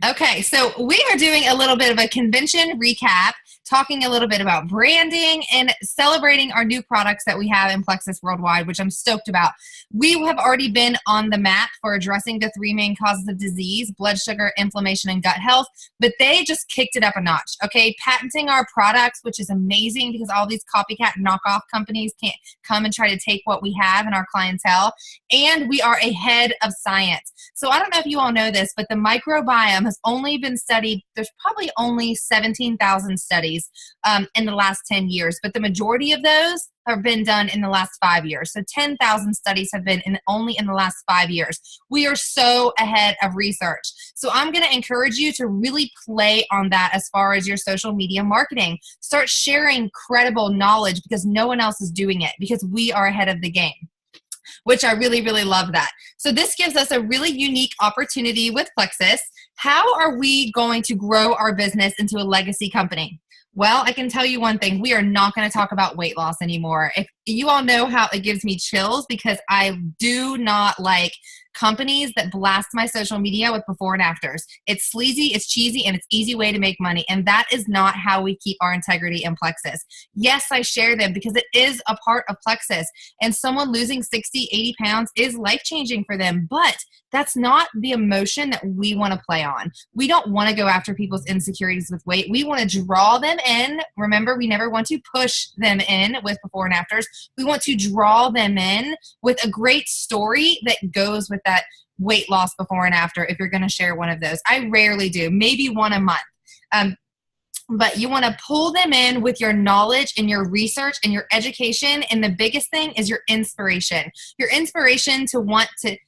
Okay, so we are doing a little bit of a convention recap, talking a little bit about branding and celebrating our new products that we have in Plexus Worldwide, which I'm stoked about. We have already been on the map for addressing the three main causes of disease: blood sugar, inflammation, and gut health, but they just kicked it up a notch, okay? Patenting our products, which is amazing because all these copycat knockoff companies can't come and try to take what we have in our clientele, and we are ahead of science. So I don't know if you all know this, but the microbiome has only been studied. There's probably only 17,000 studies in the last 10 years, but the majority of those have been done in the last 5 years. So 10,000 studies have been only in the last 5 years. We are so ahead of research. So I'm going to encourage you to really play on that as far as your social media marketing. Start sharing credible knowledge because no one else is doing it, because we are ahead of the game, which I really, really love that. So this gives us a really unique opportunity with Plexus. How are we going to grow our business into a legacy company? Well, I can tell you one thing. We are not going to talk about weight loss anymore. If you all know how it gives me chills, because I do not like companies that blast my social media with before and afters. It's sleazy, it's cheesy, and it's easy way to make money. And that is not how we keep our integrity in Plexus. Yes, I share them because it is a part of Plexus. And someone losing 60, 80 pounds is life-changing for them. But that's not the emotion that we want to play on. We don't want to go after people's insecurities with weight. We want to draw them in. Remember, we never want to push them in with before and afters. We want to draw them in with a great story that goes with that weight loss before and after, if you're going to share one of those. I rarely do, maybe one a month. But you want to pull them in with your knowledge and your research and your education. And the biggest thing is your inspiration. Your inspiration to want to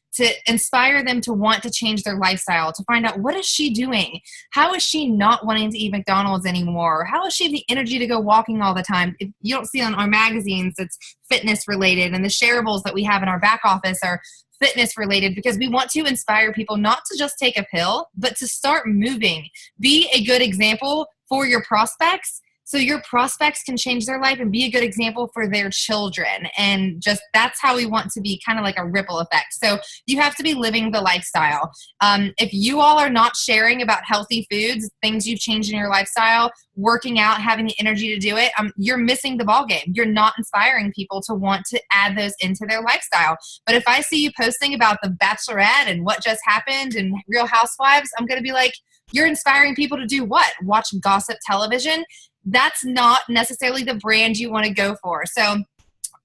inspire them to want to change their lifestyle, to find out, what is she doing? How is she not wanting to eat McDonald's anymore? How does she have the energy to go walking all the time? If you don't see on our magazines, it's fitness related, and the shareables that we have in our back office are fitness related, because we want to inspire people not to just take a pill, but to start moving. Be a good example for your prospects, so your prospects can change their life, and be a good example for their children. And just, that's how we want to be, kind of like a ripple effect. So you have to be living the lifestyle. If you all are not sharing about healthy foods, things you've changed in your lifestyle, working out, having the energy to do it, you're missing the ball game. You're not inspiring people to want to add those into their lifestyle. But if I see you posting about the Bachelorette and what just happened and Real Housewives, I'm going to be like, you're inspiring people to do what? Watch gossip television? That's not necessarily the brand you want to go for. So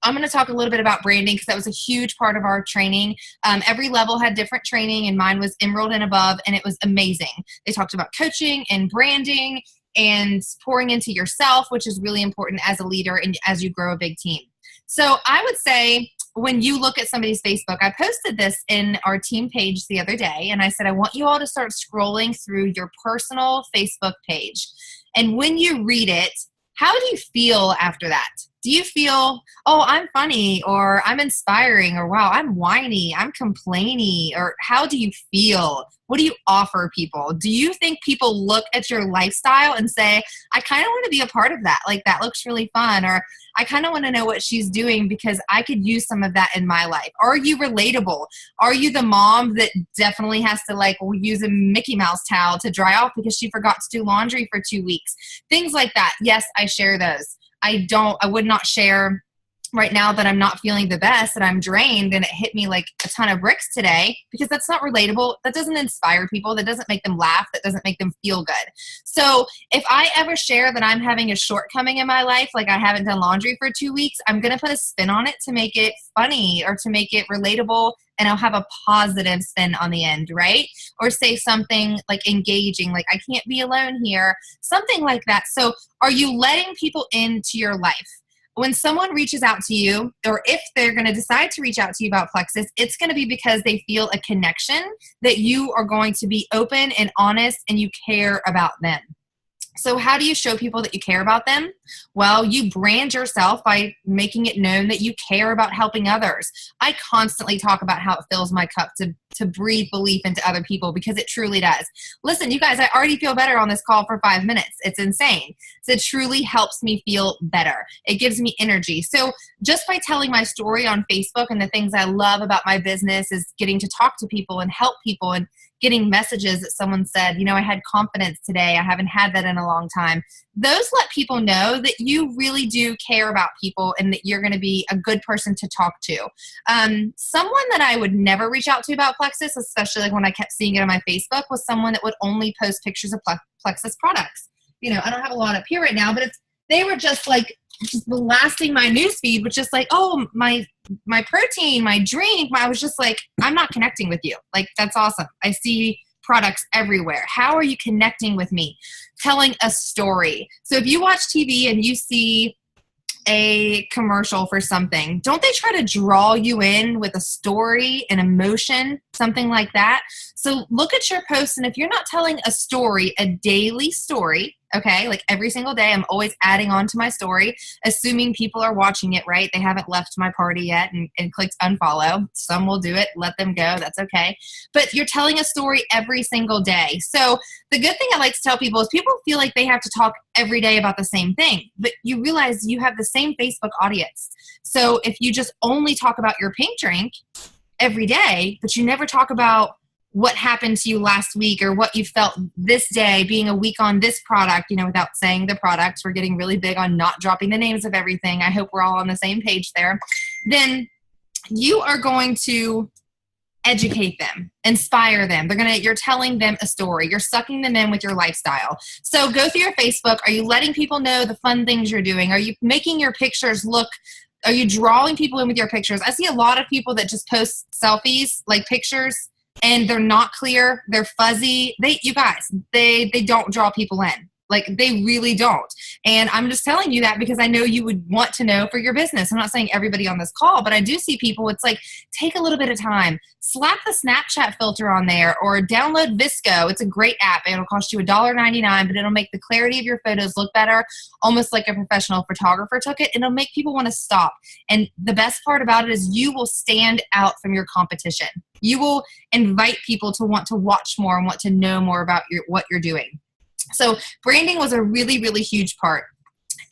I'm going to talk a little bit about branding, because that was a huge part of our training. Every level had different training, and mine was Emerald and above, and it was amazing. They talked about coaching and branding and pouring into yourself, which is really important as a leader and as you grow a big team. So I would say, when you look at somebody's Facebook, I posted this in our team page the other day, and I said, I want you all to start scrolling through your personal Facebook page. And when you read it, how do you feel after that? Do you feel, oh, I'm funny, or I'm inspiring, or wow, I'm whiny, I'm complainy, or how do you feel? What do you offer people? Do you think people look at your lifestyle and say, I kind of want to be a part of that. Like, that looks really fun, or I kind of want to know what she's doing because I could use some of that in my life. Are you relatable? Are you the mom that definitely has to use a Mickey Mouse towel to dry off because she forgot to do laundry for 2 weeks? Things like that. Yes, I share those. I would not share right now that I'm not feeling the best and I'm drained and it hit me like a ton of bricks today, because that's not relatable. That doesn't inspire people. That doesn't make them laugh. That doesn't make them feel good. So if I ever share that I'm having a shortcoming in my life, like I haven't done laundry for 2 weeks, I'm going to put a spin on it to make it funny or to make it relatable, and I'll have a positive spin on the end, right? Or say something like engaging, like I can't be alone here, something like that. So are you letting people into your life? When someone reaches out to you, or if they're going to decide to reach out to you about Plexus, it's going to be because they feel a connection, that you are going to be open and honest and you care about them. So how do you show people that you care about them? Well, you brand yourself by making it known that you care about helping others. I constantly talk about how it fills my cup to breathe belief into other people, because it truly does. Listen, you guys, I already feel better on this call for 5 minutes. It's insane. So it truly helps me feel better. It gives me energy. So just by telling my story on Facebook, and the things I love about my business is getting to talk to people and help people and getting messages that someone said, I had confidence today. I haven't had that in a long time. Those let people know that you really do care about people and that you're going to be a good person to talk to. Someone that I would never reach out to about Plexus, especially like when I kept seeing it on my Facebook, was someone that would only post pictures of Plexus products. I don't have a lot up here right now, but they were just blasting my newsfeed, which is like, oh, my protein, my drink. I was just like, I'm not connecting with you. Like, that's awesome. I see products everywhere. How are you connecting with me? Telling a story. So if you watch TV and you see a commercial for something, don't they try to draw you in with a story, an emotion, something like that? So look at your posts, and if you're not telling a story, a daily story, okay, like every single day, I'm always adding on to my story, assuming people are watching it, right? They haven't left my party yet and clicked unfollow. Some will do it, let them go, that's okay. But you're telling a story every single day. So the good thing I like to tell people is people feel like they have to talk every day about the same thing, but you realize you have the same Facebook audience. So if you just only talk about your pink drink every day, but you never talk about what happened to you last week or what you felt this day being a week on this product, without saying the products, we're getting really big on not dropping the names of everything. I hope we're all on the same page there. Then you are going to educate them, inspire them. You're telling them a story. You're sucking them in with your lifestyle. So go through your Facebook. Are you letting people know the fun things you're doing? Are you making your pictures are you drawing people in with your pictures? I see a lot of people that just post selfies, like pictures, and they're not clear. They're fuzzy. You guys, they don't draw people in. Like, they really don't. And I'm just telling you that because I know you would want to know for your business. I'm not saying everybody on this call, but I do see people. It's like, take a little bit of time. Slap the Snapchat filter on there or download Visco. It's a great app. It'll cost you $1.99, but it'll make the clarity of your photos look better, almost like a professional photographer took it. And it'll make people want to stop. And the best part about it is you will stand out from your competition. You will invite people to want to watch more and want to know more about what you're doing. So branding was a really, really huge part.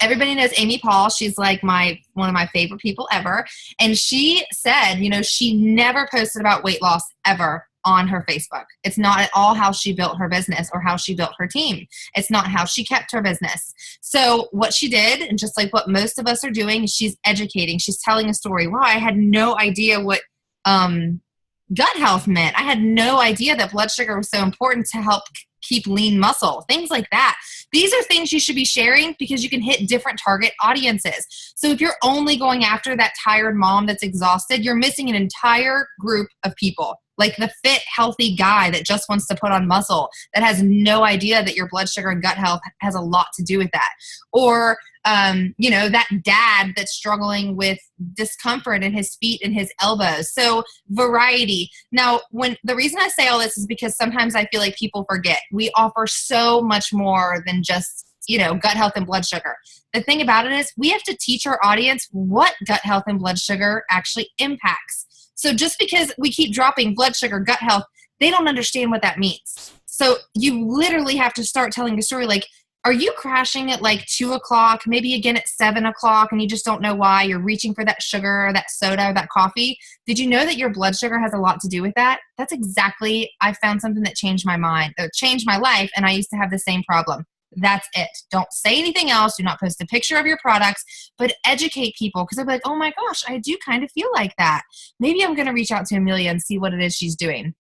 Everybody knows Amy Paul. She's like one of my favorite people ever. And she said, she never posted about weight loss ever on her Facebook. It's not at all how she built her business or how she built her team. It's not how she kept her business. So what she did, and just like what most of us are doing, is she's educating. She's telling a story. Wow, I had no idea what gut health meant. I had no idea that blood sugar was so important to help keep lean muscle, things like that. These are things you should be sharing because you can hit different target audiences. So if you're only going after that tired mom that's exhausted, you're missing an entire group of people. Like the fit, healthy guy that just wants to put on muscle, that has no idea that your blood sugar and gut health has a lot to do with that. Or, that dad that's struggling with discomfort in his feet and his elbows. So variety. Now, the reason I say all this is because sometimes I feel like people forget. We offer so much more than just gut health and blood sugar. The thing about it is we have to teach our audience what gut health and blood sugar actually impacts. So just because we keep dropping blood sugar, gut health, they don't understand what that means. So you literally have to start telling a story like, are you crashing at like 2 o'clock, maybe again at 7 o'clock, and you just don't know why? You're reaching for that sugar or that soda or that coffee. Did you know that your blood sugar has a lot to do with that? That's exactly, I found something that changed my life, and I used to have the same problem. That's it. Don't say anything else. Do not post a picture of your products, but educate people because they'll be like, oh my gosh, I do kind of feel like that. Maybe I'm going to reach out to Amelia and see what it is she's doing.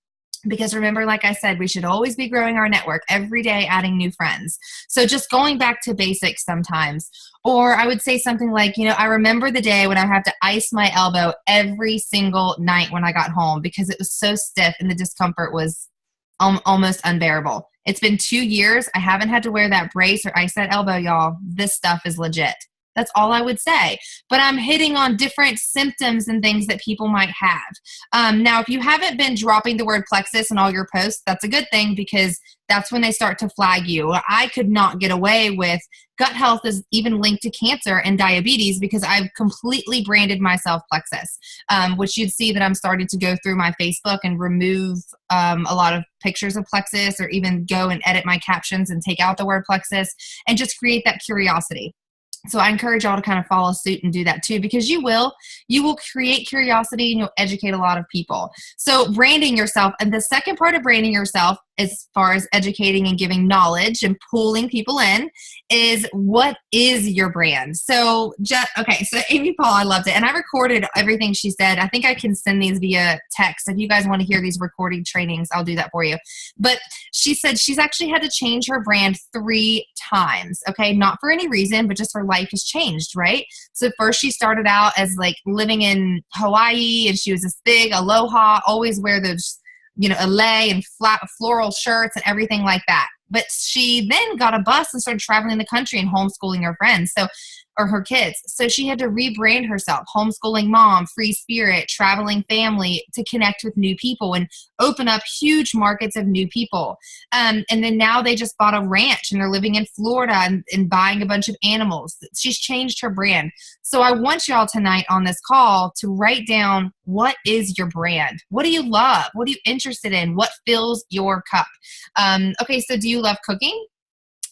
Because remember, like I said, we should always be growing our network every day, adding new friends. So just going back to basics sometimes. Or I would say something like, I remember the day when I had to ice my elbow every single night when I got home because it was so stiff and the discomfort was almost unbearable. It's been 2 years. I haven't had to wear that brace or ice that elbow, y'all. This stuff is legit. That's all I would say. But I'm hitting on different symptoms and things that people might have. Now, if you haven't been dropping the word plexus in all your posts, that's a good thing because that's when they start to flag you. I could not get away with gut health is even linked to cancer and diabetes because I've completely branded myself Plexus, which you'd see that I'm starting to go through my Facebook and remove a lot of pictures of Plexus or even go and edit my captions and take out the word Plexus and just create that curiosity. So I encourage y'all to kind of follow suit and do that too, because you will create curiosity and you'll educate a lot of people. So branding yourself, and the second part of branding yourself, as far as educating and giving knowledge and pulling people in, is what is your brand? So okay, so Amy Paul, I loved it. And I recorded everything she said. I think I can send these via text. If you guys want to hear these recording trainings, I'll do that for you. But she said she's actually had to change her brand 3 times, okay? Not for any reason, but just her life has changed, right? So first she started out as like living in Hawaii, and she was this big aloha, always wear those, Olay and flat floral shirts and everything like that. But she then got a bus and started traveling the country and homeschooling her friends, or her kids. So she had to rebrand herself, homeschooling mom, free spirit, traveling family, to connect with new people and open up huge markets of new people. And then now they just bought a ranch and they're living in Florida and buying a bunch of animals. She's changed her brand. So I want y'all tonight on this call to write down, what is your brand? What do you love? What are you interested in? What fills your cup? Okay, so do you love cooking?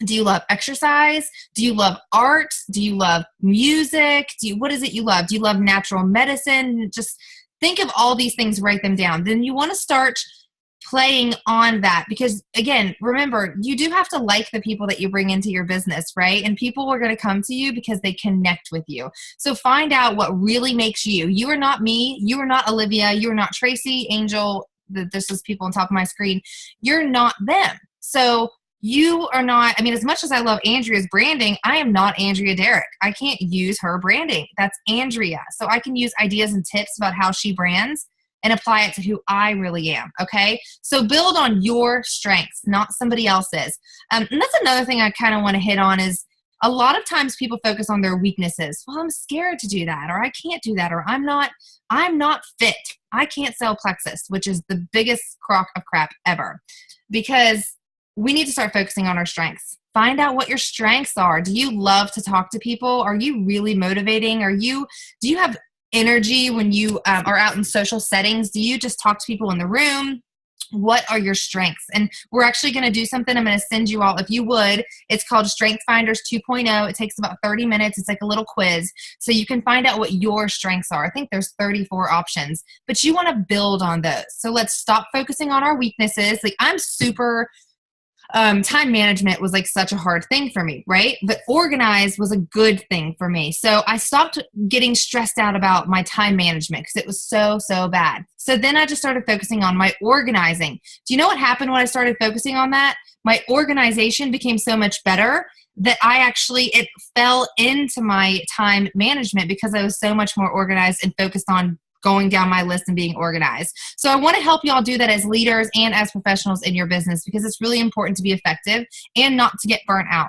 Do you love exercise? Do you love art? Do you love music? What is it you love? Do you love natural medicine? Just think of all these things, write them down. Then you want to start playing on that, because again, remember, you do have to like the people that you bring into your business, right? And people are going to come to you because they connect with you. So find out what really makes you. You are not me. You are not Olivia. You are not Tracy, Angel. This is people on top of my screen. You're not them. So you are not, as much as I love Andrea's branding, I am not Andrea Derrick. I can't use her branding. That's Andrea. So I can use ideas and tips about how she brands and apply it to who I really am, okay? So build on your strengths, not somebody else's. And that's another thing I kind of want to hit on is, a lot of times people focus on their weaknesses. Well, I'm scared to do that, or I can't do that, or I'm not fit. I can't sell Plexus, which is the biggest crock of crap ever, because we need to start focusing on our strengths. Find out what your strengths are. Do you love to talk to people? Are you really motivating? Do you have energy when you are out in social settings? Do you just talk to people in the room? What are your strengths? And we're actually going to do something. I'm going to send you all, if you would. It's called Strength Finders 2.0. It takes about 30 minutes. It's like a little quiz. So you can find out what your strengths are. I think there's 34 options, but you want to build on those. So let's stop focusing on our weaknesses. Like, I'm super time management was like such a hard thing for me, right? But organized was a good thing for me. So I stopped getting stressed out about my time management because it was so bad. So then I just started focusing on my organizing. Do you know what happened when I started focusing on that? My organization became so much better that it fell into my time management because I was so much more organized and focused on going down my list and being organized. So I want to help y'all do that as leaders and as professionals in your business, because it's really important to be effective and not to get burnt out.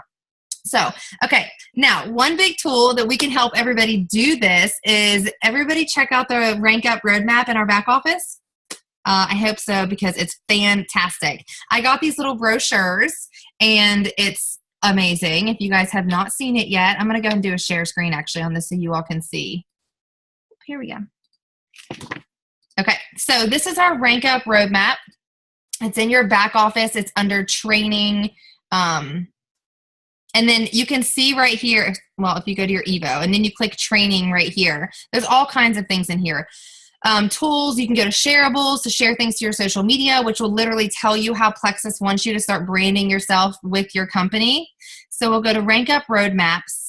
So, okay, now one big tool that we can help everybody do this is, everybody check out the Rank Up roadmap in our back office. I hope so, because it's fantastic. I got these little brochures and it's amazing. If you guys have not seen it yet, I'm going to go and do a share screen actually on this so you all can see. Here we go. Okay, so this is our Rank Up roadmap. It's in your back office. It's under training. And then you can see right here, well, if you go to your Evo and then you click training right here, there's all kinds of things in here. Tools, you can go to shareables to share things to your social media, which will literally tell you how Plexus wants you to start branding yourself with your company. So we'll go to Rank Up roadmaps.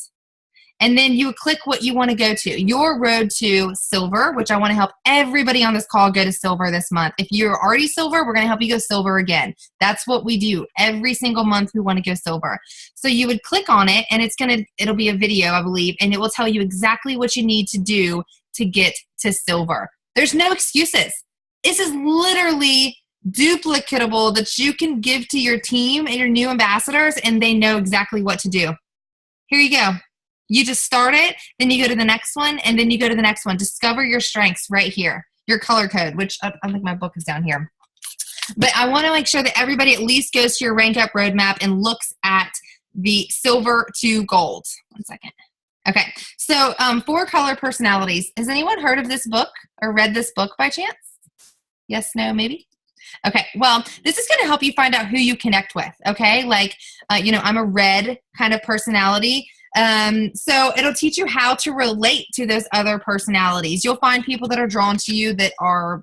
And then you click what you want to go to. Your road to silver, which I want to help everybody on this call go to silver this month. If you're already silver, we're going to help you go silver again. That's what we do. Every single month we want to go silver. So you would click on it and it'll be a video, I believe, and it will tell you exactly what you need to do to get to silver. There's no excuses. This is literally duplicatable that you can give to your team and your new ambassadors, and they know exactly what to do. Here you go. You just start it, then you go to the next one, and then you go to the next one. Discover your strengths right here. Your color code, which I think my book is down here. But I want to make sure that everybody at least goes to your Rank Up roadmap and looks at the silver to gold. One second. Okay, so 4 color personalities. Has anyone heard of this book or read this book by chance? Yes, no, maybe? Okay, well, this is going to help you find out who you connect with, okay? Like, I'm a red kind of personality. So it'll teach you how to relate to those other personalities. You'll find people that are drawn to you that are,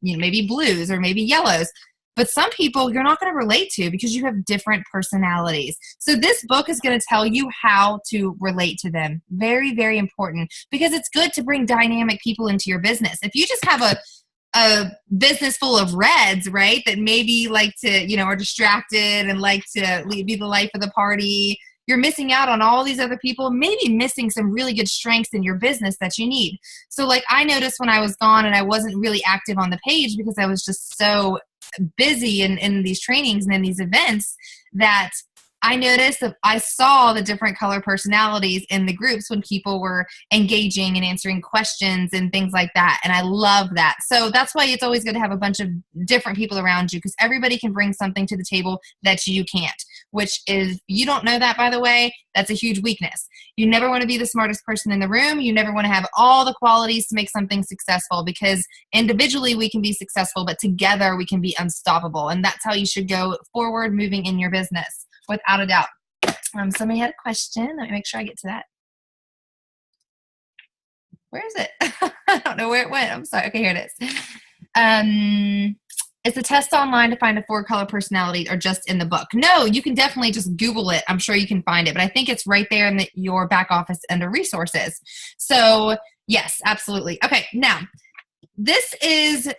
maybe blues or maybe yellows. But some people you're not going to relate to because you have different personalities. So this book is going to tell you how to relate to them. Very, very important, because it's good to bring dynamic people into your business. If you just have a business full of reds, right, that maybe like to, are distracted and like to be the life of the party, you're missing out on all these other people, maybe missing some really good strengths in your business that you need. So like I noticed when I was gone and I wasn't really active on the page because I was just so busy in these trainings and in these events, that I noticed that I saw the different color personalities in the groups when people were engaging and answering questions and things like that. And I love that. So that's why it's always good to have a bunch of different people around you, because everybody can bring something to the table that you can't, which is, you don't know that, by the way, that's a huge weakness. You never want to be the smartest person in the room. You never want to have all the qualities to make something successful, because individually we can be successful, but together we can be unstoppable. And that's how you should go forward moving in your business. Without a doubt. Somebody had a question. Let me make sure I get to that. Where is it? I don't know where it went. I'm sorry. Okay, here it is. Is the test online to find a 4-color personality, or just in the book? No, you can definitely just Google it. I'm sure you can find it, but I think it's right there in your back office under resources. So yes, absolutely. Okay, now this is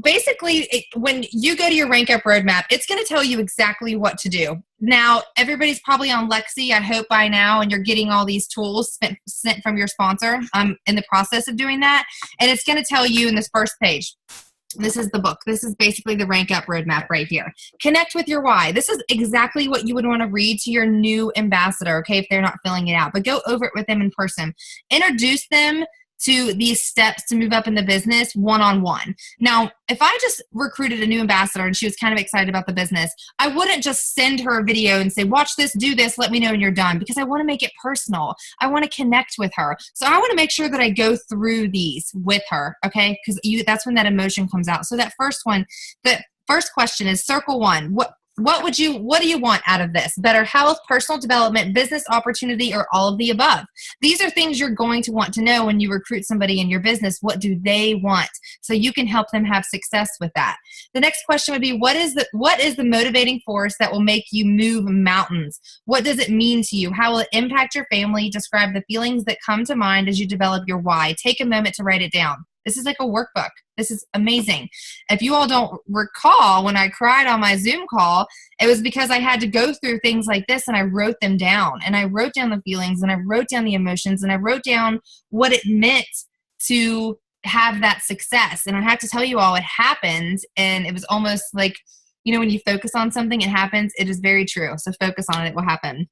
basically when you go to your Rank Up Roadmap, it's going to tell you exactly what to do. Now, everybody's probably on Lexi, I hope by now, and you're getting all these tools sent from your sponsor. I'm in the process of doing that, and it's going to tell you in this first page. This is the book. This is basically the Rank Up Roadmap right here. Connect with your why. This is exactly what you would want to read to your new ambassador, okay, if they're not filling it out. But go over it with them in person. Introduce them to these steps to move up in the business one-on-one. Now, if I just recruited a new ambassador and she was kind of excited about the business, I wouldn't just send her a video and say, watch this, do this, let me know when you're done, because I want to make it personal. I want to connect with her. So I want to make sure that I go through these with her, okay? Because that's when that emotion comes out. So that first one, the first question is circle one. What do you want out of this? Better health, personal development, business opportunity, or all of the above? These are things you're going to want to know when you recruit somebody in your business. What do they want? So you can help them have success with that. The next question would be, what is the motivating force that will make you move mountains? What does it mean to you? How will it impact your family? Describe the feelings that come to mind as you develop your why. Take a moment to write it down. This is like a workbook. This is amazing. If you all don't recall, when I cried on my Zoom call, it was because I had to go through things like this, and I wrote them down. And I wrote down the feelings, and I wrote down the emotions, and I wrote down what it meant to have that success. And I have to tell you all, it happened. And it was almost like, when you focus on something, it happens. It is very true. So focus on it, it will happen.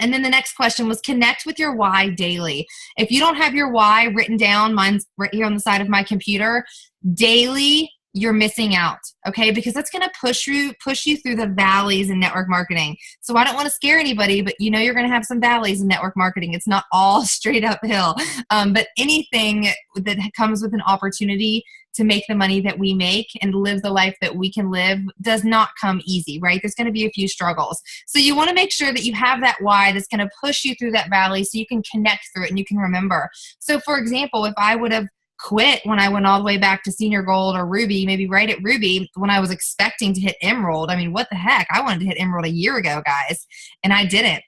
And then the next question was, connect with your why daily. If you don't have your why written down, mine's right here on the side of my computer, daily, you're missing out, okay? Because that's going to push you through the valleys in network marketing. So I don't want to scare anybody, but you're going to have some valleys in network marketing. It's not all straight uphill. But anything that comes with an opportunity to make the money that we make and live the life that we can live does not come easy, right? There's going to be a few struggles. So you want to make sure that you have that why that's going to push you through that valley so you can connect through it and you can remember. So for example, if I would have quit when I went all the way back to senior gold or ruby, maybe right at ruby, when I was expecting to hit emerald, I mean, what the heck? I wanted to hit emerald a year ago, guys, and I didn't.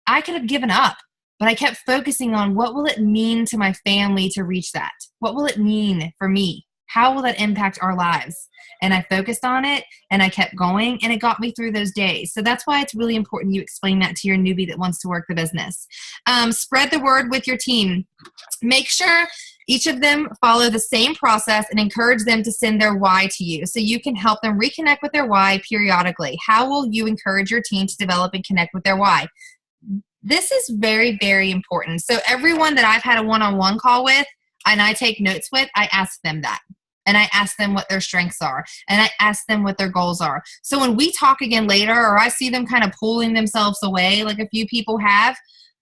I could have given up. But I kept focusing on, what will it mean to my family to reach that? What will it mean for me? How will that impact our lives? And I focused on it, and I kept going, and it got me through those days. So that's why it's really important you explain that to your newbie that wants to work the business. Spread the word with your team. Make sure each of them follow the same process and encourage them to send their why to you so you can help them reconnect with their why periodically. How will you encourage your team to develop and connect with their why? This is very, very important. So everyone that I've had a one-on-one call with and I take notes with, I ask them that. And I ask them what their strengths are. And I ask them what their goals are. So when we talk again later, or I see them kind of pulling themselves away, like a few people have,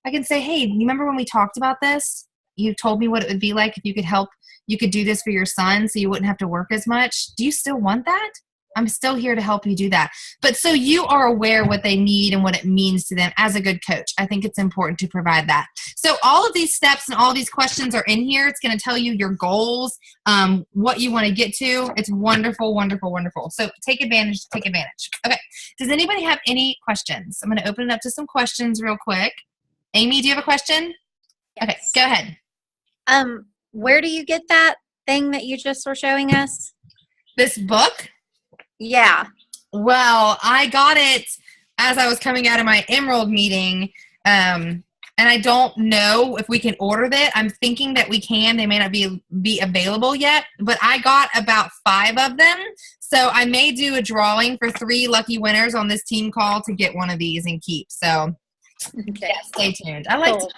I can say, hey, you remember when we talked about this? You told me what it would be like if you could do this for your son so you wouldn't have to work as much. Do you still want that? I'm still here to help you do that. But so you are aware what they need and what it means to them as a good coach. I think it's important to provide that. So all of these steps and all these questions are in here. It's going to tell you your goals, what you want to get to. It's wonderful, wonderful, wonderful. So take advantage, take advantage. Okay. Does anybody have any questions? I'm going to open it up to some questions real quick. Amy, do you have a question? Yes. Okay, go ahead. Where do you get that thing that you just were showing us? This book? Yeah. Well, I got it as I was coming out of my Emerald meeting, and I don't know if we can order that. I'm thinking that we can. They may not be available yet, but I got about 5 of them. So I may do a drawing for 3 lucky winners on this team call to get one of these and keep. So Okay. stay tuned. I like to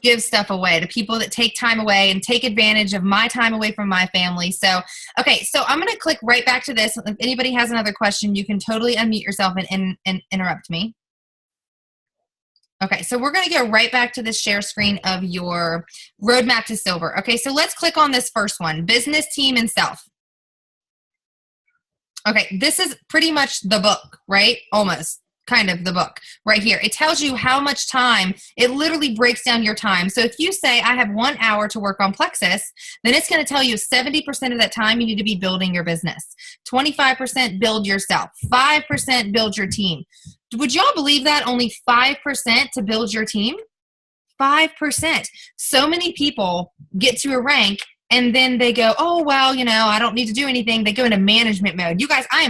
give stuff away to people that take time away and take advantage of my time away from my family. So, okay, so I'm going to click right back to this. If anybody has another question, you can totally unmute yourself and interrupt me. Okay, so we're going to go right back to the share screen of your roadmap to silver. Okay, so let's click on this first one, business, team, and self. Okay, this is pretty much the book, right? Almost. Kind of the book right here. It tells you how much time, it literally breaks down your time. So if you say, I have 1 hour to work on Plexus, then it's going to tell you 70% of that time you need to be building your business. 25% build yourself. 5% build your team. Would y'all believe that? Only 5% to build your team? 5%. So many people get to a rank and then they go, oh, well, you know, I don't need to do anything. They go into management mode. You guys, I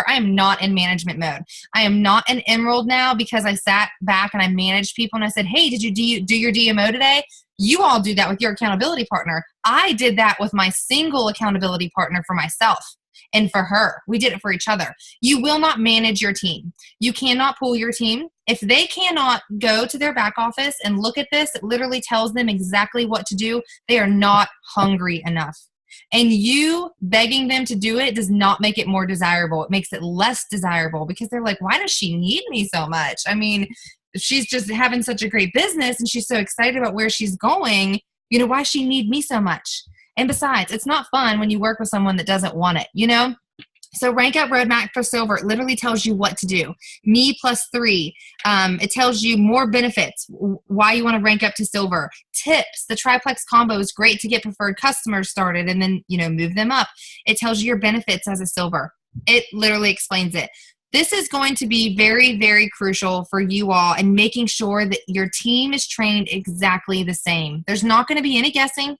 am not in management mode. I am not an Emerald now because I sat back and I managed people and I said, hey, did you do your DMO today? You all do that with your accountability partner. I did that with my single accountability partner for myself and for her. We did it for each other. You will not manage your team. You cannot pull your team. If they cannot go to their back office and look at this, it literally tells them exactly what to do. They are not hungry enough. And you begging them to do it does not make it more desirable. It makes it less desirable because they're like, why does she need me so much? I mean, she's just having such a great business and she's so excited about where she's going. You know, why does she need me so much? And besides, it's not fun when you work with someone that doesn't want it, you know? So Rank Up Roadmap for Silver, it literally tells you what to do. Me +3. It tells you more benefits, why you want to rank up to silver. Tips. The triplex combo is great to get preferred customers started and then, you know, move them up. It tells you your benefits as a silver. It literally explains it. This is going to be very, very crucial for you all in making sure that your team is trained exactly the same. There's not going to be any guessing.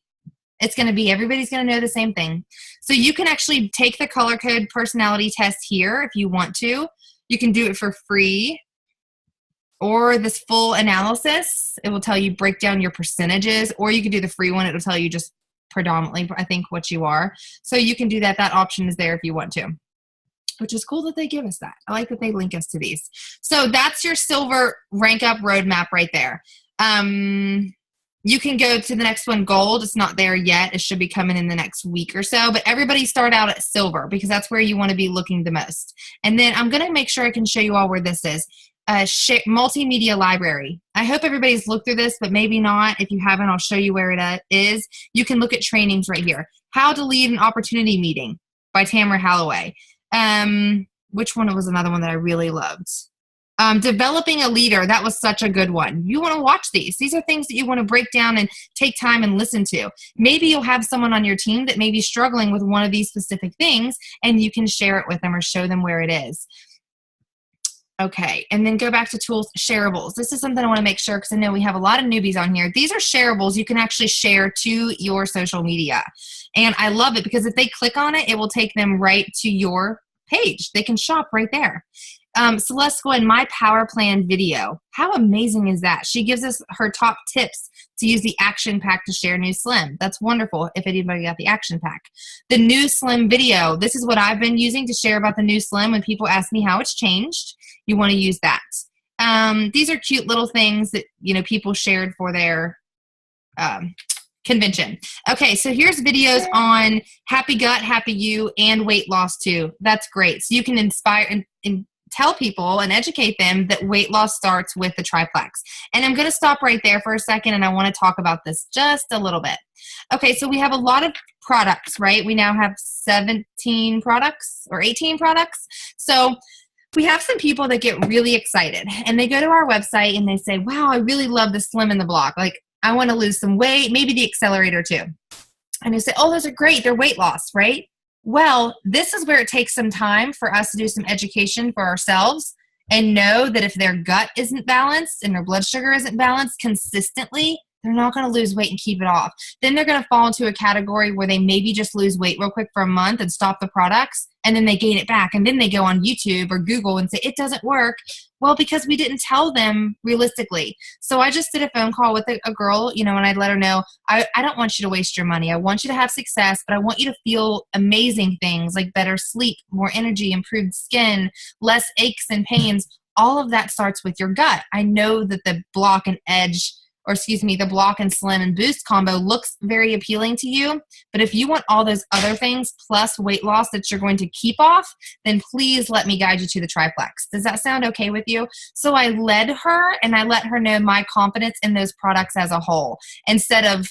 It's going to be, everybody's going to know the same thing. So you can actually take the color code personality test here if you want to. You can do it for free. Or this full analysis, it will tell you break down your percentages, or you can do the free one. It will tell you just predominantly, I think, what you are. So you can do that. That option is there if you want to, which is cool that they give us that. I like that they link us to these. So that's your silver rank up roadmap right there. You can go to the next one, gold. It's not there yet. It should be coming in the next week or so. But everybody start out at silver because that's where you want to be looking the most. And then I'm going to make sure I can show you all where this is. Multimedia library. I hope everybody's looked through this, but maybe not. If you haven't, I'll show you where it is. You can look at trainings right here. How to Lead an Opportunity Meeting by Tamara Halloway. Which one was another one that I really loved? Developing a Leader. That was such a good one. You want to watch these. These are things that you want to break down and take time and listen to. Maybe you'll have someone on your team that may be struggling with one of these specific things, and you can share it with them or show them where it is. Okay, and then go back to tools, shareables. This is something I want to make sure because I know we have a lot of newbies on here. These are shareables you can actually share to your social media. And I love it because if they click on it, it will take them right to your page. They can shop right there. Celeste Gwen, My Power Plan video. How amazing is that? She gives us her top tips to use the action pack to share New Slim. That's wonderful if anybody got the action pack. The New Slim video. This is what I've been using to share about the New Slim when people ask me how it's changed. You want to use that. These are cute little things that, you know, people shared for their convention. Okay, so here's videos on happy gut, happy you, and weight loss too. That's great. So you can inspire and tell people and educate them that weight loss starts with the triplex. And I'm going to stop right there for a second, and I want to talk about this just a little bit. Okay, so we have a lot of products, right? We now have 17 products or 18 products. So we have some people that get really excited, and they go to our website and they say, wow, I really love the Slim in the Block. Like, I want to lose some weight, maybe the Accelerator too. And they say, oh, those are great. They're weight loss, right? Well, this is where it takes some time for us to do some education for ourselves and know that if their gut isn't balanced and their blood sugar isn't balanced consistently, they're not going to lose weight and keep it off. Then they're going to fall into a category where they maybe just lose weight real quick for a month and stop the products, and then they gain it back. And then they go on YouTube or Google and say, it doesn't work. Well, because we didn't tell them realistically. So I just did a phone call with a girl, and I let her know, I don't want you to waste your money. I want you to have success, but I want you to feel amazing things like better sleep, more energy, improved skin, less aches and pains. All of that starts with your gut. I know that the Block and Slim and Boost combo looks very appealing to you. But if you want all those other things plus weight loss that you're going to keep off, then please let me guide you to the triplex. Does that sound okay with you? So I led her, and I let her know my confidence in those products as a whole, instead of,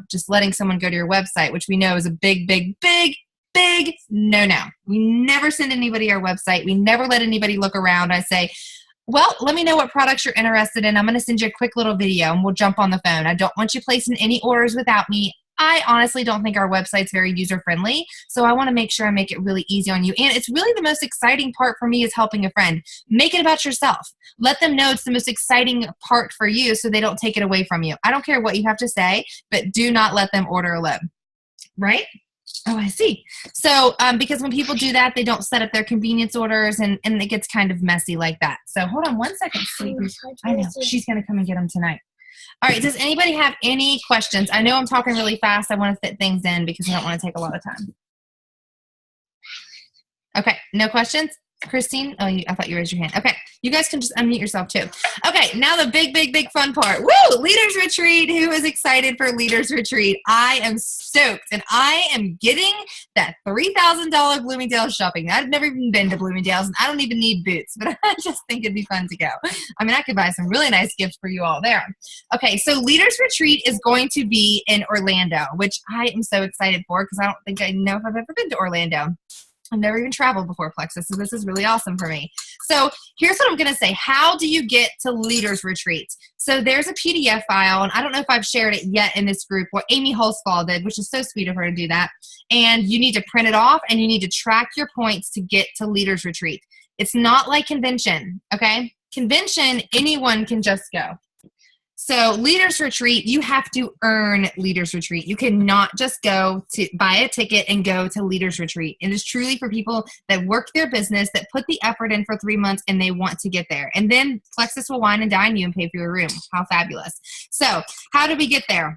just letting someone go to your website, which we know is a big, big, big, big no-no. We never send anybody our website. We never let anybody look around. I say, well, let me know what products you're interested in. I'm going to send you a quick little video and we'll jump on the phone. I don't want you placing any orders without me. I honestly don't think our website's very user-friendly, so I want to make sure I make it really easy on you. And it's really the most exciting part for me is helping a friend. Make it about yourself. Let them know it's the most exciting part for you so they don't take it away from you. I don't care what you have to say, but do not let them order alone. Right? Oh, I see. So because when people do that, they don't set up their convenience orders, and it gets kind of messy like that. So hold on one second. I know. She's going to come and get them tonight. All right. Does anybody have any questions? I know I'm talking really fast. I want to fit things in because I don't want to take a lot of time. Okay. No questions? Christine? Oh, I thought you raised your hand. Okay. You guys can just unmute yourself too. Okay. Now the big, big, big fun part. Woo! Leaders Retreat. Who is excited for Leaders Retreat? I am stoked, and I am getting that $3,000 Bloomingdale's shopping. I've never even been to Bloomingdale's, and I don't even need boots, but I just think it'd be fun to go. I mean, I could buy some really nice gifts for you all there. Okay. So Leaders Retreat is going to be in Orlando, which I am so excited for because I don't think I know if I've ever been to Orlando. I've never even traveled before, Plexus, so this is really awesome for me. So here's what I'm going to say. How do you get to Leaders Retreat? So there's a PDF file, and I don't know if I've shared it yet in this group, what Amy Holzfall did, which is so sweet of her to do that. And you need to print it off, and you need to track your points to get to Leaders Retreat. It's not like convention, okay? Convention, anyone can just go. So Leaders Retreat, you have to earn Leaders Retreat. You cannot just go to buy a ticket and go to Leaders Retreat. It is truly for people that work their business, that put the effort in for 3 months, and they want to get there. And then Plexus will wine and dine you and pay for your room. How fabulous. So how do we get there?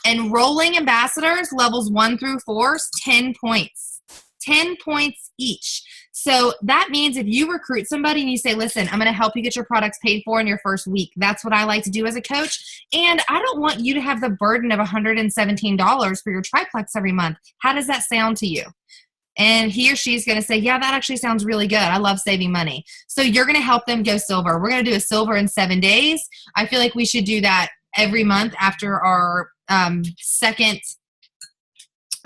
Enrolling ambassadors, levels 1 through 4, is 10 points. 10 points each. So that means if you recruit somebody and you say, listen, I'm going to help you get your products paid for in your first week. That's what I like to do as a coach. And I don't want you to have the burden of $117 for your triplex every month. How does that sound to you? And he or she's going to say, yeah, that actually sounds really good. I love saving money. So you're going to help them go silver. We're going to do a silver in 7 days. I feel like we should do that every month after our second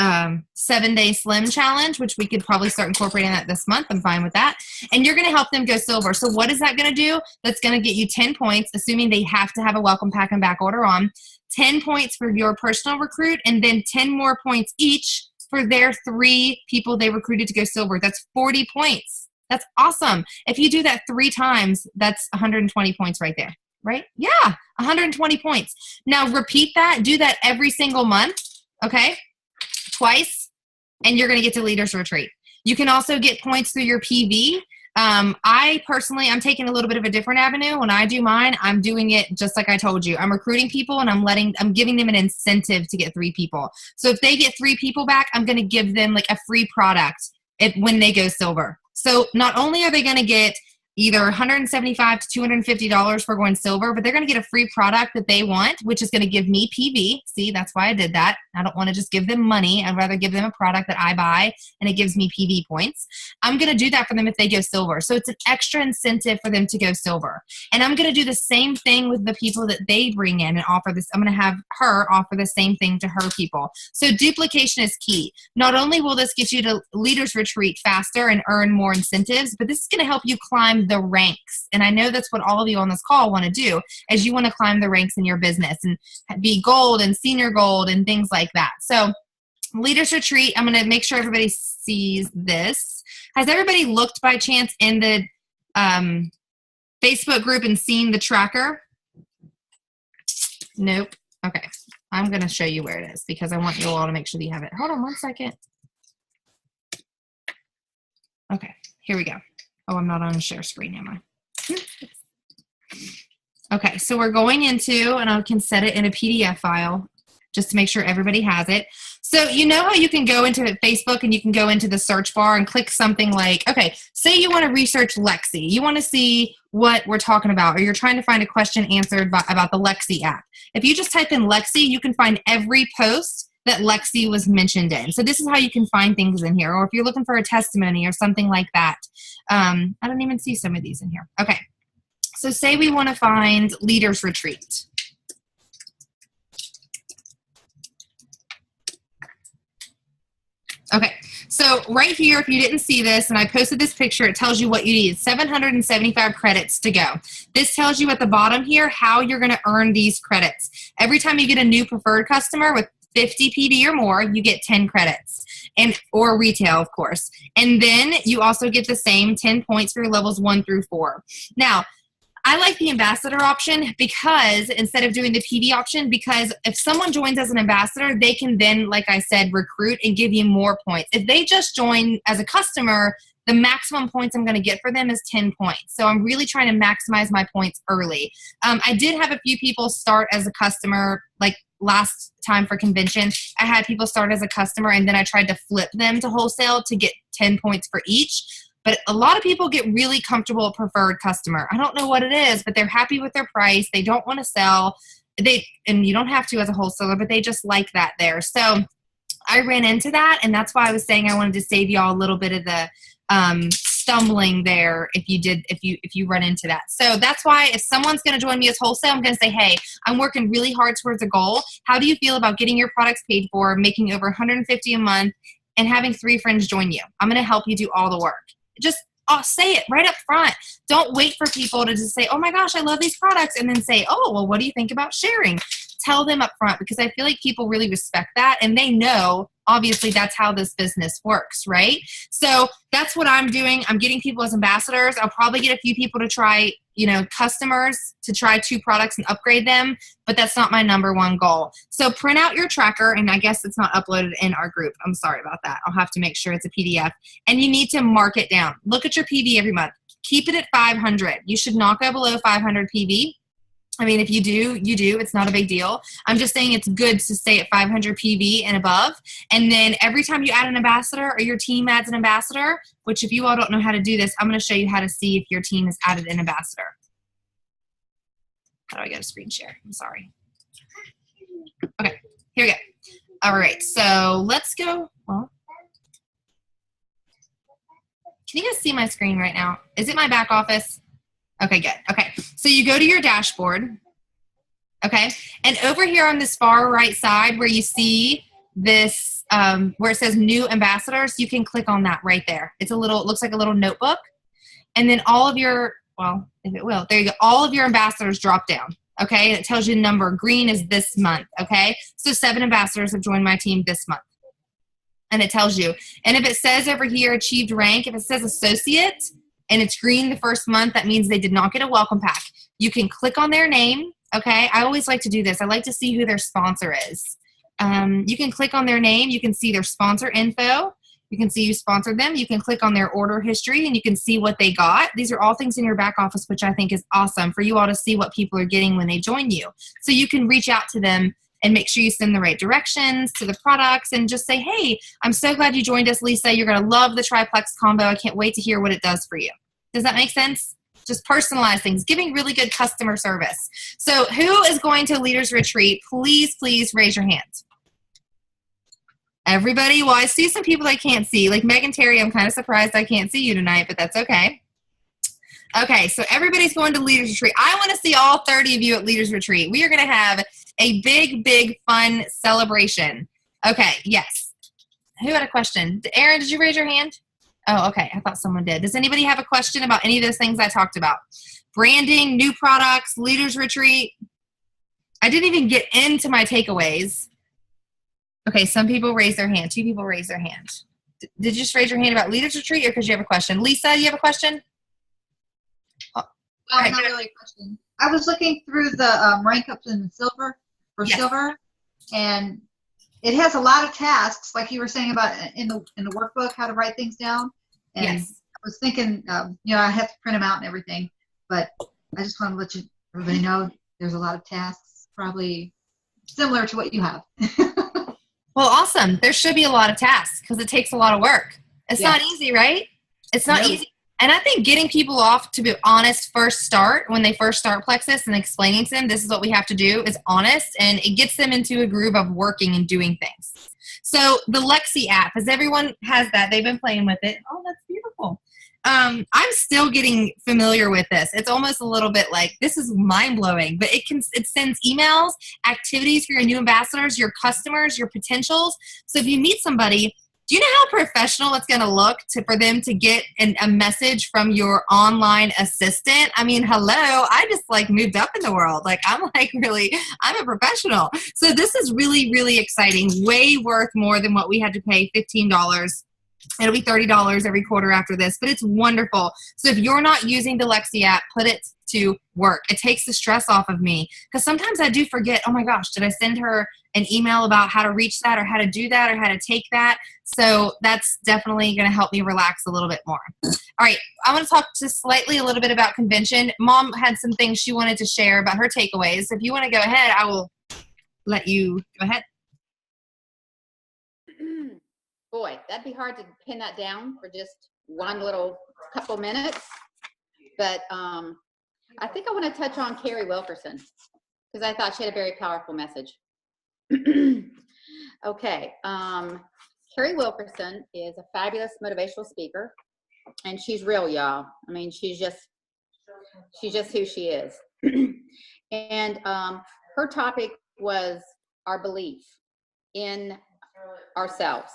7-day slim challenge, which we could probably start incorporating that this month. I'm fine with that. And you're going to help them go silver. So what is that going to do? That's going to get you 10 points, assuming they have to have a welcome pack and back order on, 10 points for your personal recruit, and then 10 more points each for their 3 people they recruited to go silver. That's 40 points. That's awesome. If you do that 3 times, that's 120 points right there, right? Yeah, 120 points. Now repeat that. Do that every single month, okay? Twice, and you're going to get to Leaders Retreat. You can also get points through your PV. I personally, I'm taking a little bit of a different avenue. When I do mine, I'm doing it just like I told you. I'm recruiting people, and I'm giving them an incentive to get 3 people. So if they get 3 people back, I'm going to give them like a free product when they go silver. So not only are they going to get either $175 to $250 for going silver, but they're going to get a free product that they want, which is going to give me PV. See, that's why I did that. I don't want to just give them money. I'd rather give them a product that I buy and it gives me PV points. I'm going to do that for them if they go silver. So it's an extra incentive for them to go silver. And I'm going to do the same thing with the people that they bring in and offer this. I'm going to have her offer the same thing to her people. So duplication is key. Not only will this get you to Leaders Retreat faster and earn more incentives, but this is going to help you climb the ranks. And I know that's what all of you on this call want to do, as you want to climb the ranks in your business and be gold and senior gold and things like that. So Leaders Retreat, I'm going to make sure everybody sees this. Has everybody looked by chance in the Facebook group and seen the tracker? Nope. Okay. I'm going to show you where it is because I want you all to make sure that you have it. Hold on one second. Okay. Here we go. Oh, I'm not on a share screen, am I? Okay, so we're going into, and I can set it in a PDF file just to make sure everybody has it. So you know how you can go into Facebook and you can go into the search bar and click something like, okay, say you want to research Lexi. You want to see what we're talking about, or you're trying to find a question answered about the Lexi app. If you just type in Lexi, you can find every post that Lexi was mentioned in. So this is how you can find things in here. Or if you're looking for a testimony or something like that. I don't even see some of these in here. Okay. So say we want to find Leaders Retreat. Okay. So right here, if you didn't see this, and I posted this picture, it tells you what you need. 775 credits to go. This tells you at the bottom here how you're going to earn these credits. Every time you get a new preferred customer with 50 PD or more, you get 10 credits, or retail, of course. And then you also get the same 10 points for your levels 1 through 4. Now, I like the ambassador option because instead of doing the PD option, because if someone joins as an ambassador, they can then, like I said, recruit and give you more points. If they just join as a customer, the maximum points I'm going to get for them is 10 points. So I'm really trying to maximize my points early. I did have a few people start as a customer, like last time for convention. I had people start as a customer and then I tried to flip them to wholesale to get 10 points for each. But a lot of people get really comfortable at preferred customer. I don't know what it is, but they're happy with their price. They don't want to sell. And you don't have to as a wholesaler, but they just like that there. So I ran into that, and that's why I was saying I wanted to save y'all a little bit of the stumbling there if you run into that. So that's why if someone's going to join me as wholesale, I'm going to say, hey, I'm working really hard towards a goal. How do you feel about getting your products paid for, making over $150 a month, and having 3 friends join you? I'm going to help you do all the work. Just say it right up front. Don't wait for people to just say, oh my gosh, I love these products, and then say, oh, well, what do you think about sharing? Tell them up front, because I feel like people really respect that, and they know, obviously, that's how this business works, right? So that's what I'm doing. I'm getting people as ambassadors. I'll probably get a few people to try, customers to try 2 products and upgrade them, but that's not my number one goal. So print out your tracker, and I guess it's not uploaded in our group. I'm sorry about that. I'll have to make sure it's a PDF, and you need to mark it down. Look at your PV every month. Keep it at 500. You should not go below 500 PV. I mean, if you do, you do. It's not a big deal. I'm just saying it's good to stay at 500 PV and above. And then every time you add an ambassador or your team adds an ambassador, which if you all don't know how to do this, I'm going to show you how to see if your team has added an ambassador. How do I get a screen share? I'm sorry. Okay, here we go. All right, so let's go. Well, can you guys see my screen right now? Is it my back office? Okay, good. Okay, so you go to your dashboard, okay? And over here on this far right side where you see this, where it says new ambassadors, you can click on that right there. It looks like a little notebook. And then all of your, well, if it will, there you go. All of your ambassadors drop down, okay? And it tells you the number. Green is this month, okay? So 7 ambassadors have joined my team this month. And it tells you. And if it says over here, achieved rank, if it says associate, and it's green the first month, that means they did not get a welcome pack. You can click on their name, okay? I always like to do this. I like to see who their sponsor is. You can click on their name. You can see their sponsor info. You can see who sponsored them. You can click on their order history, and you can see what they got. These are all things in your back office, which I think is awesome for you all to see what people are getting when they join you. So you can reach out to them and make sure you send the right directions to the products and just say, hey, I'm so glad you joined us, Lisa. You're going to love the triplex combo. I can't wait to hear what it does for you. Does that make sense? just personalize things, giving really good customer service. So who is going to Leaders Retreat? Please, please raise your hand. Everybody. Well, I see some people I can't see. Like Megan Terry, I'm kind of surprised I can't see you tonight, but that's okay. Okay, so everybody's going to Leaders Retreat. I want to see all 30 of you at Leaders Retreat. We are going to have a big, big, fun celebration. Okay, yes. Who had a question? Aaron, did you raise your hand? Oh, okay. I thought someone did. Does anybody have a question about any of those things I talked about? Branding, new products, Leaders Retreat. I didn't even get into my takeaways. Okay, some people raised their hand. 2 people raised their hand. Did you just raise your hand about Leaders Retreat or because you have a question? Lisa, you have a question? Not really a question. I was looking through the rank ups in silver for silver, and it has a lot of tasks, like you were saying about in the workbook, how to write things down. And I was thinking, I have to print them out and everything, but I just want to let everybody know there's a lot of tasks, probably similar to what you have. Well, awesome. There should be a lot of tasks because it takes a lot of work. It's not easy, right? It's not easy. And I think getting people off, to be honest, when they first start Plexus and explaining to them this is what we have to do is honest, and it gets them into a groove of working and doing things. So the Lexi app, as everyone has that, they've been playing with it. Oh, that's beautiful. I'm still getting familiar with this. It's almost a little bit like, this is mind-blowing, but it sends emails, activities for your new ambassadors, your customers, your potentials. So if you meet somebody, do you know how professional it's going to look for them to get a message from your online assistant? I mean, hello, I just moved up in the world. I'm a professional. So this is really, really exciting. Way worth more than what we had to pay, $15. It'll be $30 every quarter after this, but it's wonderful. So if you're not using the Lexi app, put it to work. It takes the stress off of me because sometimes I do forget, oh my gosh, did I send her an email about how to reach that or how to do that or how to take that? So that's definitely going to help me relax a little bit more. All right. I want to talk just slightly a little bit about convention. Mom had some things she wanted to share about her takeaways. If you want to go ahead, I will let you go ahead. Boy, that'd be hard to pin that down for just one little couple minutes. But I think I want to touch on Carrie Wilkerson because I thought she had a very powerful message. Okay. Carrie Wilkerson is a fabulous motivational speaker, and she's real, y'all. I mean, she's just who she is. And her topic was our belief in ourselves.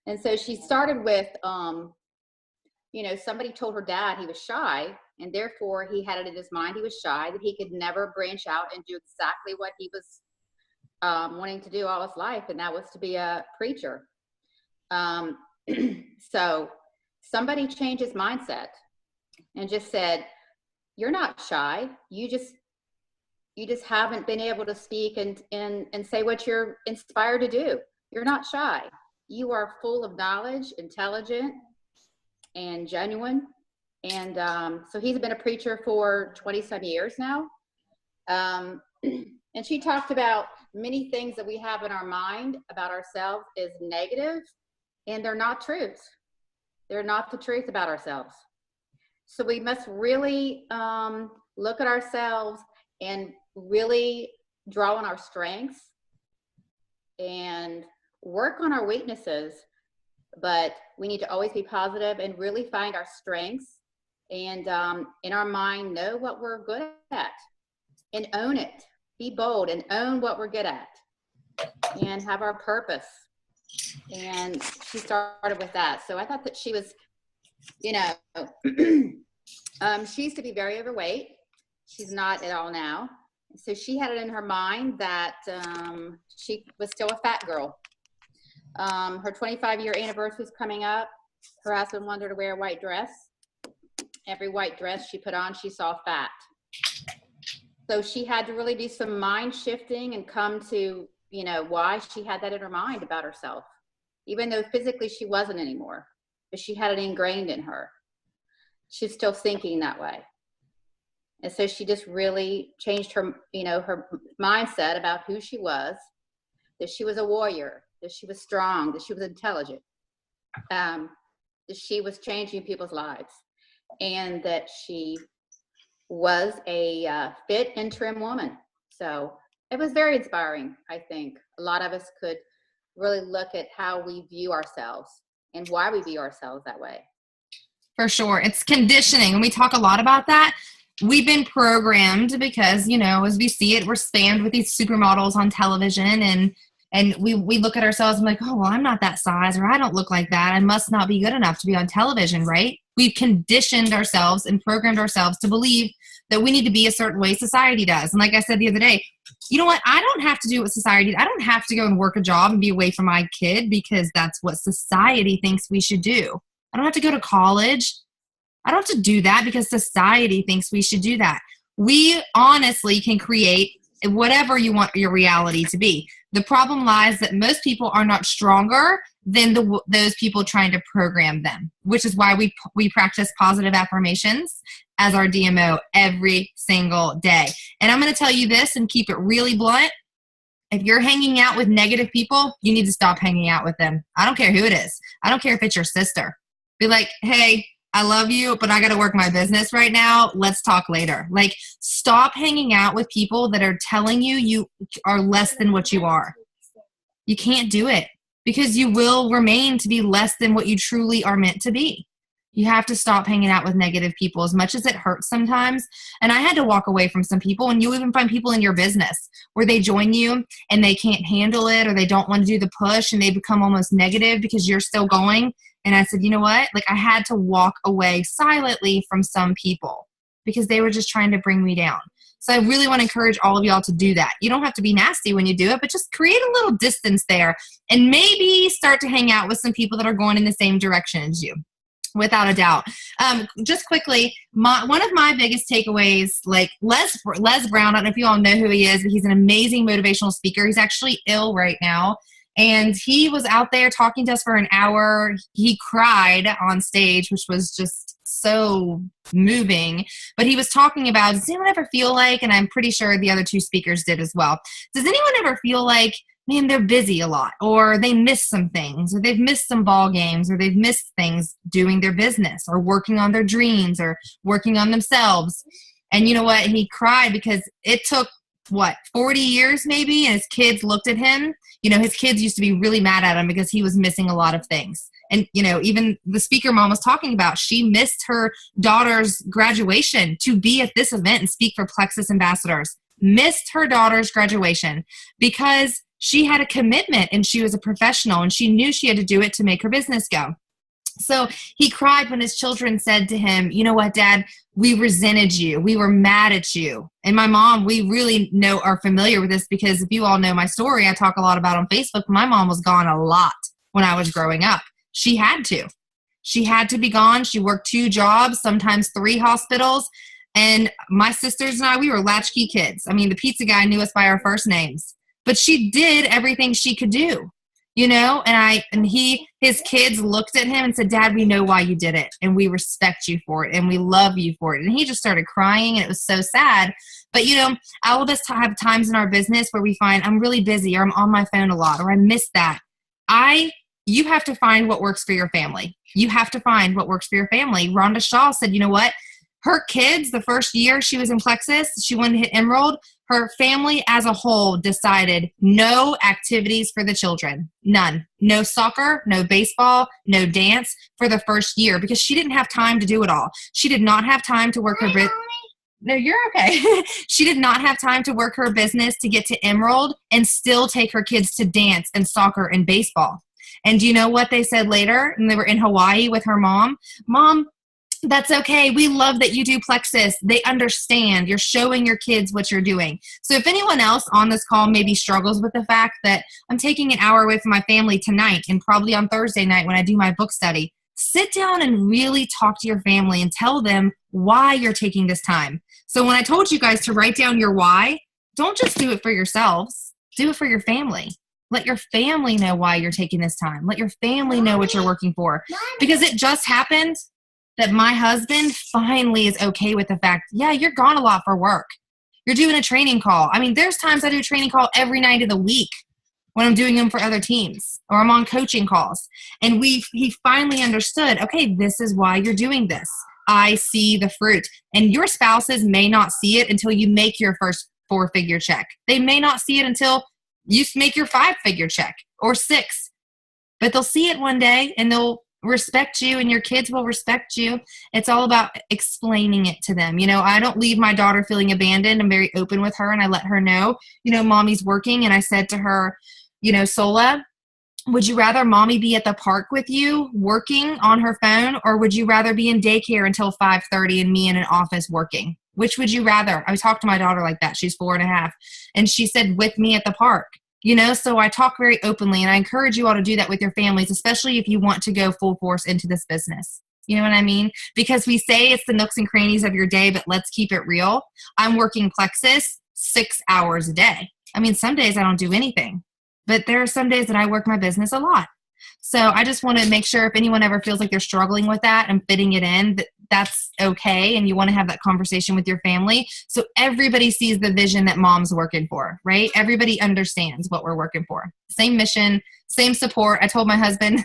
And so she started with, somebody told her dad he was shy, and therefore he had it in his mind he was shy, that he could never branch out and do exactly what he was wanting to do all his life, and that was to be a preacher. So somebody changed his mindset and just said, you're not shy. You just haven't been able to speak and say what you're inspired to do. You're not shy. You are full of knowledge, intelligent, and genuine. And so he's been a preacher for 20-some years now. And she talked about many things that we have in our mind about ourselves is negative, and they're not truth. They're not the truth about ourselves. So we must really look at ourselves and really draw on our strengths and work on our weaknesses, but we need to always be positive and really find our strengths and in our mind know what we're good at and own it. Be bold and own what we're good at and have our purpose. And she started with that. So I thought that she was, she used to be very overweight. She's not at all now. So she had it in her mind that she was still a fat girl. Her 25-year anniversary is coming up. Her husband wanted her to wear a white dress. Every white dress she put on, she saw fat. So she had to really do some mind shifting and come to, why she had that in her mind about herself, even though physically she wasn't anymore, but she had it ingrained in her. She's still thinking that way. And so she just really changed her, her mindset about who she was, that she was a warrior, that she was strong, that she was intelligent, that she was changing people's lives, and that she was a fit and trim woman. So it was very inspiring. I think a lot of us could really look at how we view ourselves and why we view ourselves that way. For sure. It's conditioning. And we talk a lot about that. We've been programmed because, you know, as we see it, we're spammed with these supermodels on television, and we look at ourselves and like, oh, well, I'm not that size, or I don't look like that. I must not be good enough to be on television, right? We've conditioned ourselves and programmed ourselves to believe that we need to be a certain way society does. And like I said the other day, you know what? I don't have to do what society, I don't have to go and work a job and be away from my kid because that's what society thinks we should do. I don't have to go to college. I don't have to do that because society thinks we should do that. We honestly can create whatever you want your reality to be. The problem lies that most people are not stronger than those people trying to program them, which is why we practice positive affirmations as our DMO every single day. And I'm going to tell you this and keep it really blunt. If you're hanging out with negative people, you need to stop hanging out with them. I don't care who it is. I don't care if it's your sister. Be like, hey, I love you, but I got to work my business right now. Let's talk later. Like, stop hanging out with people that are telling you you are less than what you are. You can't do it because you will remain to be less than what you truly are meant to be. You have to stop hanging out with negative people as much as it hurts sometimes. And I had to walk away from some people, and you even find people in your business where they join you and they can't handle it, or they don't want to do the push and they become almost negative because you're still going. And I said, you know what? Like, I had to walk away silently from some people because they were just trying to bring me down. So I really want to encourage all of y'all to do that. You don't have to be nasty when you do it, but just create a little distance there and maybe start to hang out with some people that are going in the same direction as you. Without a doubt. Just quickly, one of my biggest takeaways, like Les Brown, I don't know if you all know who he is, but he's an amazing motivational speaker. He's actually ill right now. And he was out there talking to us for an hour. He cried on stage, which was just so moving. But he was talking about, does anyone ever feel like, and I'm pretty sure the other two speakers did as well, does anyone ever feel like, man, they're busy a lot, or they miss some things, or they've missed some ball games, or they've missed things doing their business, or working on their dreams, or working on themselves? And you know what? He cried because it took, 40 years maybe, and his kids looked at him. You know, his kids used to be really mad at him because he was missing a lot of things. And, you know, even the speaker mom was talking about, she missed her daughter's graduation to be at this event and speak for Plexus Ambassadors. Missed her daughter's graduation because she had a commitment and she was a professional and she knew she had to do it to make her business go. So he cried when his children said to him, you know what, Dad, we resented you. We were mad at you. And my mom, we really are familiar with this because if you all know my story, I talk a lot about on Facebook. My mom was gone a lot when I was growing up. She had to. She had to be gone. She worked 2 jobs, sometimes 3 hospitals. And my sisters and I, we were latchkey kids. I mean, the pizza guy knew us by our first names. But she did everything she could do, you know, his kids looked at him and said, Dad, we know why you did it, and we respect you for it, and we love you for it. And he just started crying, and it was so sad. But, you know, all of us have times in our business where we find I'm really busy, or I'm on my phone a lot, or I miss that. You have to find what works for your family. You have to find what works for your family. Rhonda Shaw said, you know what? Her kids, the first year she was in Plexus, she wanted to hit Emerald. Her family as a whole decided no activities for the children. None. No soccer, no baseball, no dance for the first year because she didn't have time to do it all. She did not have time to work her business. No, you're okay. She did not have time to work her business to get to Emerald and still take her kids to dance and soccer and baseball. And do you know what they said later? And they were in Hawaii with her mom. Mom, that's okay. We love that you do Plexus. They understand. You're showing your kids what you're doing. So if anyone else on this call maybe struggles with the fact that I'm taking an hour away from my family tonight and probably on Thursday night when I do my book study, sit down and really talk to your family and tell them why you're taking this time. So when I told you guys to write down your why, don't just do it for yourselves. Do it for your family. Let your family know why you're taking this time. Let your family know what you're working for. Because it just happened that my husband finally is okay with the fact, yeah, you're gone a lot for work. You're doing a training call. I mean, there's times I do a training call every night of the week when I'm doing them for other teams or I'm on coaching calls. And he finally understood, okay, this is why you're doing this. I see the fruit. And your spouses may not see it until you make your first 4-figure check. They may not see it until you make your 5-figure check or 6, but they'll see it one day and they'll respect you, and your kids will respect you. It's all about explaining it to them. I don't leave my daughter feeling abandoned. I'm very open with her, and I let her know, mommy's working. And I said to her, Sola, would you rather mommy be at the park with you working on her phone, or would you rather be in daycare until 5:30 and me in an office working? Which would you rather? I talked to my daughter like that. She's 4.5. And she said, with me at the park. So I talk very openly, and I encourage you all to do that with your families, especially if you want to go full force into this business. You know what I mean? Because we say it's the nooks and crannies of your day, but let's keep it real. I'm working Plexus 6 hours a day. I mean, some days I don't do anything, but there are some days that I work my business a lot. So I just want to make sure if anyone ever feels like they're struggling with that and fitting it in, that's okay. And you want to have that conversation with your family. So everybody sees the vision that mom's working for, right? Everybody understands what we're working for. Same mission, same support. I told my husband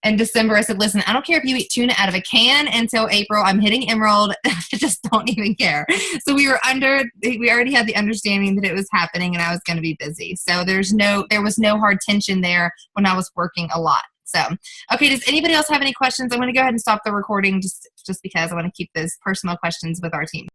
in December, I said, listen, I don't care if you eat tuna out of a can until April. I'm hitting Emerald. I just don't even care. So we already had the understanding that it was happening and I was going to be busy. So there was no hard tension there when I was working a lot. So, okay, does anybody else have any questions? I'm going to go ahead and stop the recording just because I want to keep those personal questions with our team.